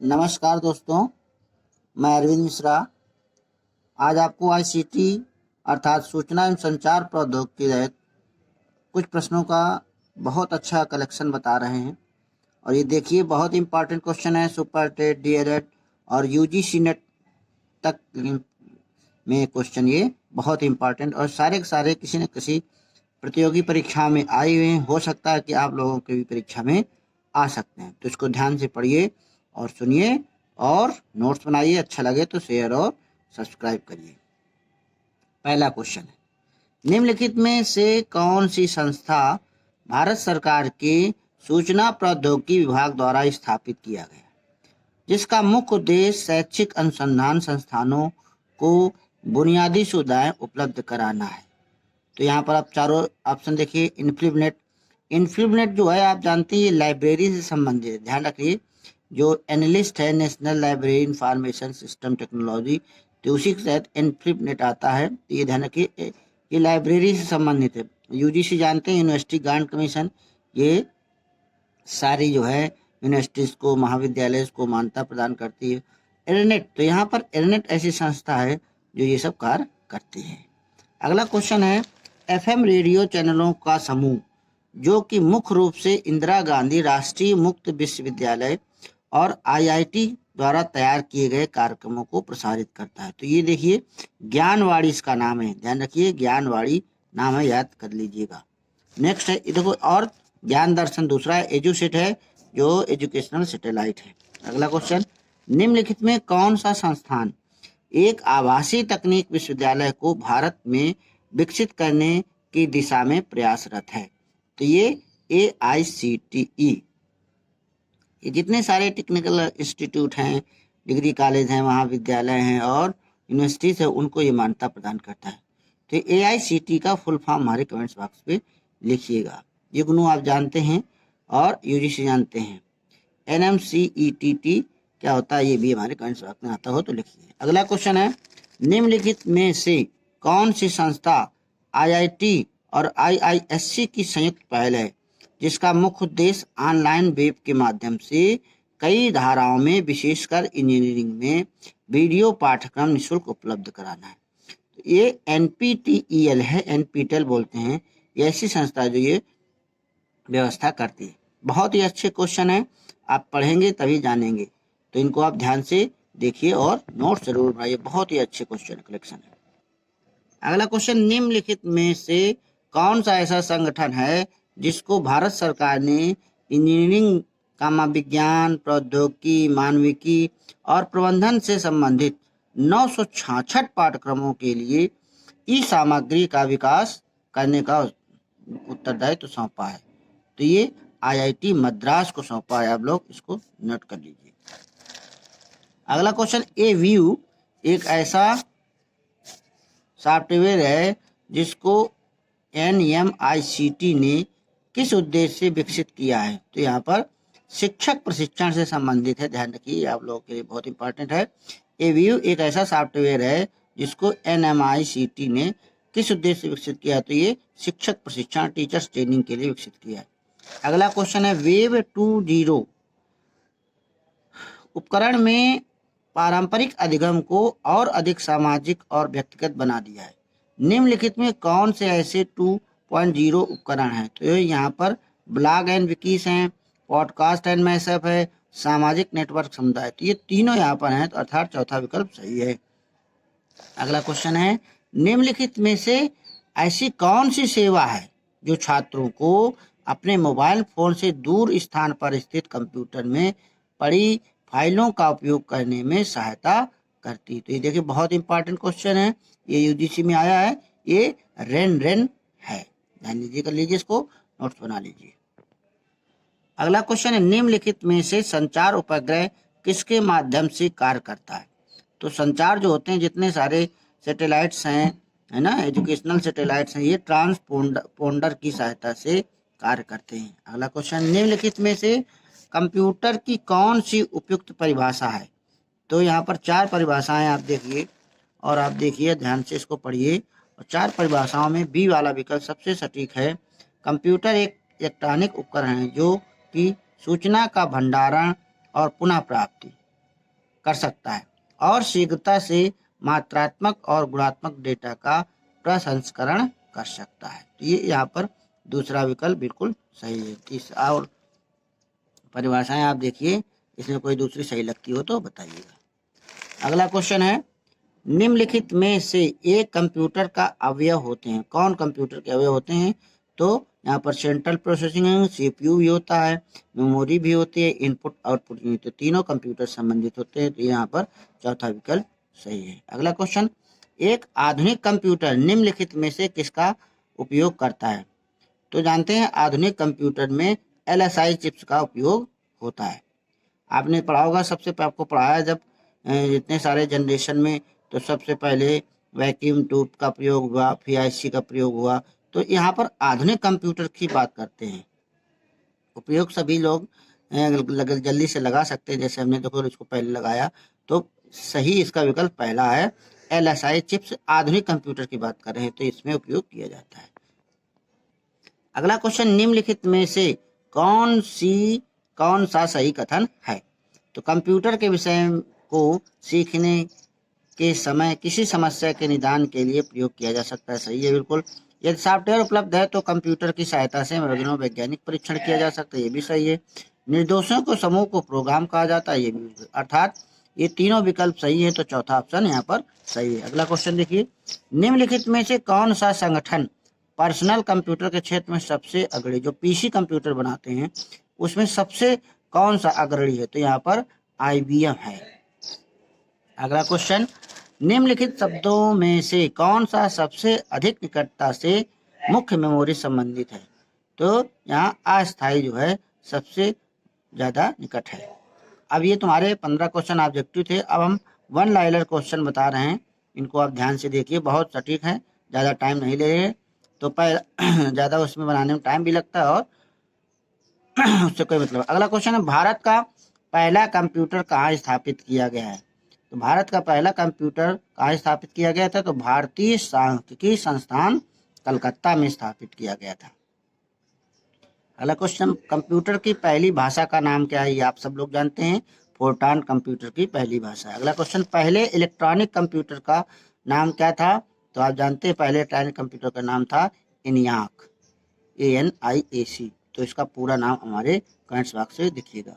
नमस्कार दोस्तों, मैं अरविंद मिश्रा। आज आपको आईसीटी अर्थात सूचना एवं संचार प्रौद्योगिकी के तहत कुछ प्रश्नों का बहुत अच्छा कलेक्शन बता रहे हैं। और ये देखिए, बहुत इंपॉर्टेंट क्वेश्चन है। सुपर टेट, डीएलएड और यूजीसी नेट तक में क्वेश्चन ये बहुत इंपॉर्टेंट और सारे के सारे किसी न किसी प्रतियोगी परीक्षा में आए हुए हैं। हो सकता है कि आप लोगों के भी परीक्षा में आ सकते हैं, तो इसको ध्यान से पढ़िए और सुनिए और नोट्स बनाइए। अच्छा लगे तो शेयर और सब्सक्राइब करिए। पहला क्वेश्चन है, निम्नलिखित में से कौन सी संस्था भारत सरकार के सूचना प्रौद्योगिकी विभाग द्वारा स्थापित किया गया, जिसका मुख्य उद्देश्य शैक्षिक अनुसंधान संस्थानों को बुनियादी सुविधाएं उपलब्ध कराना है। तो यहाँ पर आप चारों ऑप्शन देखिए। इन्फ्लिबनेट जो है, आप जानते हैं, ये लाइब्रेरी से संबंधित है। ध्यान रखिए, जो एनालिस्ट है national library information system technology, तो उसी के तहत इन्फ्लिबनेट आता है। तो ये ध्यान रखिए, ये लाइब्रेरी से संबंधित है। यूजीसी जानते हैं, यूनिवर्सिटी ग्रांट कमीशन, ये सारी जो है यूनिवर्सिटीज को, महाविद्यालय को मान्यता प्रदान करती है। एरनेट, तो यहाँ पर एरनेट ऐसी संस्था है जो ये सब कार्य करती है। अगला क्वेश्चन है, एफएम रेडियो चैनलों का समूह जो कि मुख्य रूप से इंदिरा गांधी राष्ट्रीय मुक्त विश्वविद्यालय और आईआईटी द्वारा तैयार किए गए कार्यक्रमों को प्रसारित करता है। तो ये देखिए, ज्ञानवाणी इसका नाम है। ध्यान रखिए, ज्ञानवाणी नाम है, याद कर लीजिएगा। नेक्स्ट है, ये देखो, और ज्ञान दर्शन दूसरा है। एजुसेट है जो एजुकेशनल सैटेलाइट है। अगला क्वेश्चन, निम्नलिखित में कौन सा संस्थान एक आभासी तकनीक विश्वविद्यालय को भारत में विकसित करने की दिशा में प्रयासरत है? तो ये AICTE, ये जितने सारे टेक्निकल इंस्टीट्यूट हैं, डिग्री कॉलेज हैं, महाविद्यालय हैं और यूनिवर्सिटीज है, उनको ये मान्यता प्रदान करता है। तो AICTE का फुल फॉर्म हमारे कमेंट्स बॉक्स पे लिखिएगा। ये गुनु आप जानते हैं और यूजीसी जानते हैं। NMCETT क्या होता है, ये भी हमारे कमेंट्स बॉक्स में आता हो तो लिखिए। अगला क्वेश्चन है, निम्नलिखित में से कौन सी संस्था IIT और IISc की संयुक्त पहल है, जिसका मुख्य उद्देश्य ऑनलाइन वेब के माध्यम से कई धाराओं में, विशेषकर इंजीनियरिंग में, वीडियो पाठ्यक्रम निःशुल्क उपलब्ध कराना है? तो ये NPTEL है, NPTEL बोलते हैं। ये ऐसी संस्था जो ये व्यवस्था करती है। बहुत ही अच्छे क्वेश्चन है, आप पढ़ेंगे तभी जानेंगे, तो इनको आप ध्यान से देखिए और नोट जरूर बनाइए। बहुत ही अच्छे क्वेश्चन कलेक्शन है। अगला क्वेश्चन, निम्नलिखित में से कौन सा ऐसा संगठन है जिसको भारत सरकार ने इंजीनियरिंग, विज्ञान, प्रौद्योगिकी, मानविकी और प्रबंधन से संबंधित 966 पाठ्यक्रमों के लिए ई सामग्री का विकास करने का उत्तरदायित्व सौंपा है? तो ये IIT मद्रास को सौंपा है। आप लोग इसको नोट कर लीजिए। अगला क्वेश्चन, AView एक ऐसा सॉफ्टवेयर है जिसको NMICT ने किस उद्देश्य से विकसित किया है? तो यहाँ पर शिक्षक प्रशिक्षण से संबंधित है। ध्यान रखिए, आप लोगों के लिए बहुत इंपॉर्टेंट है। AView एक ऐसा सॉफ्टवेयर है जिसको NMICT ने किस उद्देश्य से विकसित किया? तो ये शिक्षक प्रशिक्षण, टीचर्स ट्रेनिंग के लिए विकसित किया है। अगला क्वेश्चन है, वेब 2.0 उपकरण में पारंपरिक अधिगम को और अधिक सामाजिक और व्यक्तिगत बना दिया है। निम्नलिखित में कौन से ऐसे 2.0 उपकरण हैं? तो यहाँ पर ब्लॉग एंड विकीस हैं, पॉडकास्ट एंड मैसअप है, सामाजिक नेटवर्क समुदाय। तो ये तीनों यहाँ पर हैं, तो अर्थात चौथा विकल्प सही है। अगला क्वेश्चन है, निम्नलिखित में से ऐसी कौन सी सेवा है जो छात्रों को अपने मोबाइल फोन से दूर स्थान पर स्थित कंप्यूटर में पड़ी फाइलों का उपयोग करने में सहायता करती? तो ये देखिए, बहुत इंपॉर्टेंट क्वेश्चन है, ये यूजीसी में आया है। ये रेन है। ध्यान लीजिए, कर लीजिए, इसको नोट्स बना लीजिए। अगला क्वेश्चन है, निम्नलिखित में से संचार उपग्रह किसके माध्यम से कार्य करता है? तो संचार जो होते हैं, जितने सारे सैटेलाइट्स हैं, है ना, एजुकेशनल सैटेलाइट्स हैं, ये ट्रांसपोंडर की सहायता से कार्य करते हैं। अगला क्वेश्चन, निम्नलिखित में से कंप्यूटर की कौन सी उपयुक्त परिभाषा है? तो यहाँ पर 4 परिभाषाएं आप देखिए और आप देखिए, ध्यान से इसको पढ़िए। और 4 परिभाषाओं में बी वाला विकल्प सबसे सटीक है। कंप्यूटर एक इलेक्ट्रॉनिक उपकरण है जो कि सूचना का भंडारण और पुनः प्राप्ति, कर सकता है और शीघ्रता से मात्रात्मक और गुणात्मक डेटा का प्रसंस्करण कर सकता है। तो ये यहाँ पर दूसरा विकल्प बिल्कुल सही है। तीसरा और परिभाषाएं आप देखिए, इसमें कोई दूसरी सही लगती हो तो बताइएगा। अगला क्वेश्चन है, निम्नलिखित में से एक कंप्यूटर का अवयव होते हैं। कौन कंप्यूटर के अवयव होते हैं? तो यहाँ पर सेंट्रल प्रोसेसिंग यूनिट सीपीयू भी होता है, मेमोरी भी होती है, इनपुट आउटपुट यूनिट, तो तीनों कंप्यूटर संबंधित होते हैं। तो यहाँ पर चौथा विकल्प सही है। अगला क्वेश्चन, एक आधुनिक कंप्यूटर निम्नलिखित में से किसका उपयोग करता है? तो जानते हैं आधुनिक कंप्यूटर में LSI चिप्स का उपयोग होता है। आपने पढ़ा होगा, सबसे आपको पढ़ाया जब इतने सारे जनरेशन में, तो सबसे पहले वैक्यूम ट्यूब का प्रयोग हुआ, फिर IC का प्रयोग हुआ। तो यहाँ पर आधुनिक कंप्यूटर की बात करते हैं। उपयोग सभी लोग जल्दी से लगा सकते हैं, जैसे हमने देखो इसको पहले लगाया, तो सही इसका विकल्प पहला है। LSI चिप्स आधुनिक कंप्यूटर की बात कर रहे हैं, तो इसमें उपयोग किया जाता है। अगला क्वेश्चन, निम्नलिखित में से कौन सा सही कथन है? तो कंप्यूटर के विषय को सीखने के समय किसी समस्या के निदान के लिए प्रयोग किया जा सकता है। सही है बिल्कुल। यदि सॉफ्टवेयर उपलब्ध है तो कंप्यूटर की सहायता से वैज्ञानिक परीक्षण किया जा सकता है। ये भी सही है। निर्दोषों को समूह को प्रोग्राम कहा जाता है। ये भी, अर्थात ये तीनों विकल्प सही है, तो चौथा ऑप्शन यहाँ पर सही है। अगला क्वेश्चन देखिए, निम्नलिखित में से कौन सा संगठन पर्सनल कंप्यूटर के क्षेत्र में सबसे अग्रणी, जो PC कंप्यूटर बनाते हैं उसमें सबसे कौन सा अग्रणी है? तो यहाँ पर IBM है। अगला क्वेश्चन, निम्नलिखित शब्दों में से कौन सा सबसे अधिक निकटता से मुख्य मेमोरी संबंधित है? तो यहाँ अस्थायी जो है सबसे ज्यादा निकट है। अब ये तुम्हारे 15 क्वेश्चन ऑब्जेक्टिव थे। अब हम वन लाइनर क्वेश्चन बता रहे हैं, इनको आप ध्यान से देखिए, बहुत सटीक है, ज़्यादा टाइम नहीं ले रहे, तो ज़्यादा उसमें बनाने में टाइम भी लगता है और उससे कोई मतलब। अगला क्वेश्चन है, भारत का पहला कंप्यूटर कहाँ स्थापित किया गया है? तो भारत का पहला कंप्यूटर कहाँ स्थापित किया गया था? तो भारतीय सांख्यिकी संस्थान कलकत्ता में स्थापित किया गया था। अगला क्वेश्चन, कंप्यूटर की पहली भाषा का नाम क्या है? ये आप सब लोग जानते हैं, फोर्ट्रान कंप्यूटर की पहली भाषा है। अगला क्वेश्चन, पहले इलेक्ट्रॉनिक कंप्यूटर का नाम क्या था? तो आप जानते हैं पहले इलेक्ट्रॉनिक कंप्यूटर का नाम था ENIAC, ANIAC। तो इसका पूरा नाम हमारे कमेंट्स बॉक्स से दिखिएगा।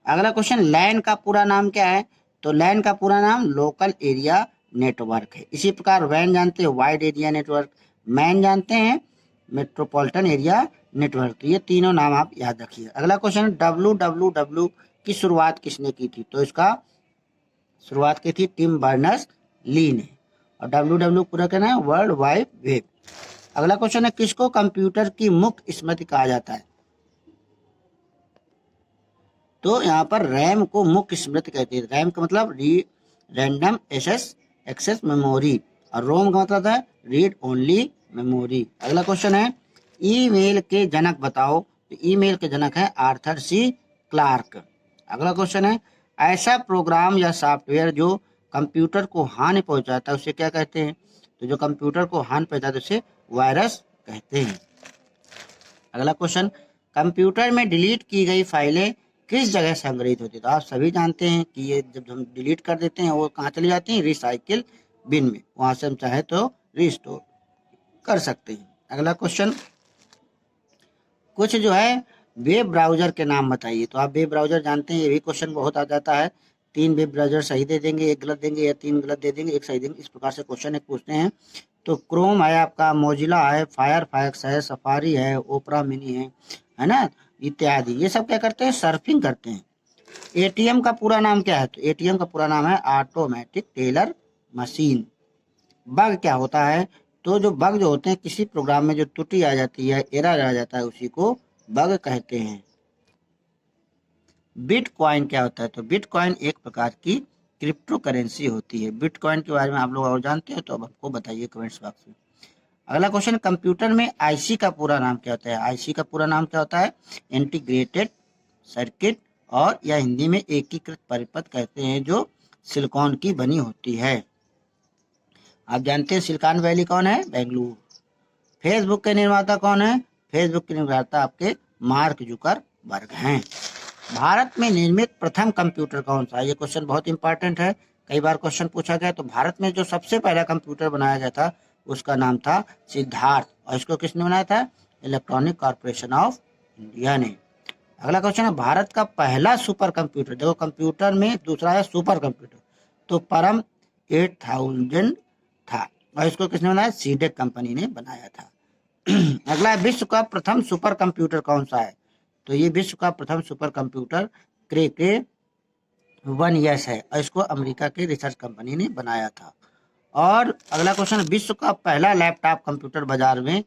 अगला क्वेश्चन, लैन का पूरा नाम क्या है? तो लैन का पूरा नाम लोकल एरिया नेटवर्क है। इसी प्रकार वैन जानते हैं, वाइड एरिया नेटवर्क, मैन जानते हैं मेट्रोपॉलिटन एरिया नेटवर्क। तो ये तीनों नाम आप याद रखिए। अगला क्वेश्चन, WWW की शुरुआत किसने की थी? तो इसका शुरुआत की थी टिम बर्नर्स ली ने, और WWW पूरा कहना है वर्ल्ड वाइड वेब। अगला क्वेश्चन है, किसको कंप्यूटर की मुख्य स्मृति कहा जाता है? तो यहाँ पर रैम को मुख्य स्मृति कहते हैं। रैम का मतलब रैंडम एक्सेस मेमोरी, और रोम का मतलब है रीड ओनली मेमोरी। अगला क्वेश्चन है, ईमेल के जनक बताओ। तो ईमेल के जनक है आर्थर सी क्लार्क। अगला क्वेश्चन है, ऐसा प्रोग्राम या सॉफ्टवेयर जो कंप्यूटर को हानि पहुंचाता है उसे क्या कहते हैं? तो जो कंप्यूटर को हानि पहुंचाता है उसे वायरस कहते हैं। अगला क्वेश्चन, कंप्यूटर में डिलीट की गई फाइलें किस जगह संग्रहित होती है? तो आप सभी जानते हैं कि ये जब हम डिलीट कर देते हैं वो कहाँ चली जाती हैं? रिसाइकिल बिन में, वहां से हम चाहे तो रिस्टोर कर सकते हैं। अगला क्वेश्चन, कुछ जो है वेब ब्राउजर के नाम बताइए। तो आप वेब ब्राउजर जानते हैं, ये भी क्वेश्चन बहुत आ जाता है। 3 वेब ब्राउजर सही दे देंगे, 1 गलत देंगे, या 3 गलत दे देंगे, 1 सही देंगे, इस प्रकार से क्वेश्चन एक पूछते हैं। तो क्रोम है आपका, मोजिला है, फायरफॉक्स है, सफारी है, ओपरा मिनी है ना, इत्यादि। ये सब क्या करते हैं? सर्फिंग करते हैं। ATM का पूरा नाम क्या है? तो ATM का पूरा नाम है ऑटोमेटिक टेलर मशीन। बग क्या होता है? तो जो बग जो होते हैं, किसी प्रोग्राम में जो त्रुटि आ जाती है, एरर आ जाता है, उसी को बग कहते हैं। बिटकॉइन क्या होता है? तो बिटकॉइन एक प्रकार की क्रिप्टो करेंसी होती है। बिटकॉइन के बारे में आप लोग और जानते हो तो अब आपको बताइए कमेंट्स बॉक्स में। अगला क्वेश्चन, कंप्यूटर में IC का पूरा नाम क्या होता है? IC का पूरा नाम क्या होता है? इंटीग्रेटेड सर्किट, और या हिंदी में एकीकृत परिपथ कहते हैं, जो सिलिकॉन की बनी होती है। आप जानते हैं सिलिकॉन वैली कौन है? बेंगलुरु। फेसबुक के निर्माता कौन है? फेसबुक के निर्माता आपके मार्क जुकरबर्ग हैं। भारत में निर्मित प्रथम कंप्यूटर कौन सा है? ये क्वेश्चन बहुत इंपॉर्टेंट है, कई बार क्वेश्चन पूछा गया। तो भारत में जो सबसे पहला कंप्यूटर बनाया गया था उसका नाम था सिद्धार्थ, और इसको किसने बनाया था? इलेक्ट्रॉनिक कॉर्पोरेशन ऑफ इंडिया ने। अगला क्वेश्चन है, भारत का पहला सुपर कंप्यूटर, देखो कंप्यूटर में दूसरा है सुपर कंप्यूटर, तो परम 8000 था, और इसको किसने बनाया? सीडेक कंपनी ने बनाया था। अगला, विश्व का प्रथम सुपर कंप्यूटर कौन सा है? तो ये विश्व का प्रथम सुपर कंप्यूटर क्रे 1S है, और इसको अमेरिका की रिसर्च कंपनी ने बनाया था। और अगला क्वेश्चन, विश्व का पहला लैपटॉप कंप्यूटर बाजार में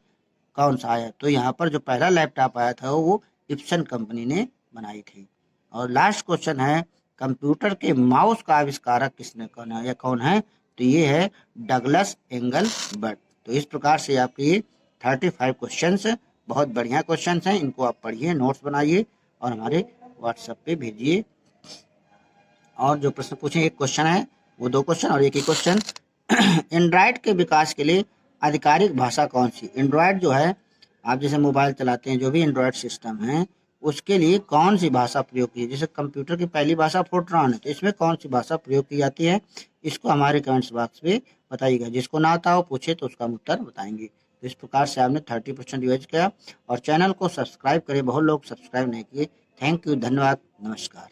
कौन सा आया? तो यहाँ पर जो पहला लैपटॉप आया था वो इप्सन कंपनी ने बनाई थी। और लास्ट क्वेश्चन है, कंप्यूटर के माउस का आविष्कारक किसने कौन है या कौन है? तो ये है डगलस एंगलबर्ट। तो इस प्रकार से आपके 35 क्वेश्चन, बहुत बढ़िया क्वेश्चन हैं, इनको आप पढ़िए, नोट्स बनाइए और हमारे व्हाट्सएप पे भेजिए। और जो प्रश्न पूछे, एक क्वेश्चन है वो 2 क्वेश्चन और एक ही क्वेश्चन। एंड्रॉयड के विकास के लिए आधिकारिक भाषा कौन सी? एंड्रॉयड जो है, आप जैसे मोबाइल चलाते हैं, जो भी एंड्रॉयड सिस्टम है उसके लिए कौन सी भाषा प्रयोग की है? जैसे कंप्यूटर की पहली भाषा फोर्ट्रॉन है, तो इसमें कौन सी भाषा प्रयोग की जाती है? इसको हमारे कमेंट्स बॉक्स पे बताइएगा, जिसको ना आता हो पूछे तो उसका हम उत्तर बताएंगे। तो इस प्रकार से आपने 30% रिवाइज किया, और चैनल को सब्सक्राइब करें, बहुत लोग सब्सक्राइब नहीं किए। थैंक यू, धन्यवाद, नमस्कार।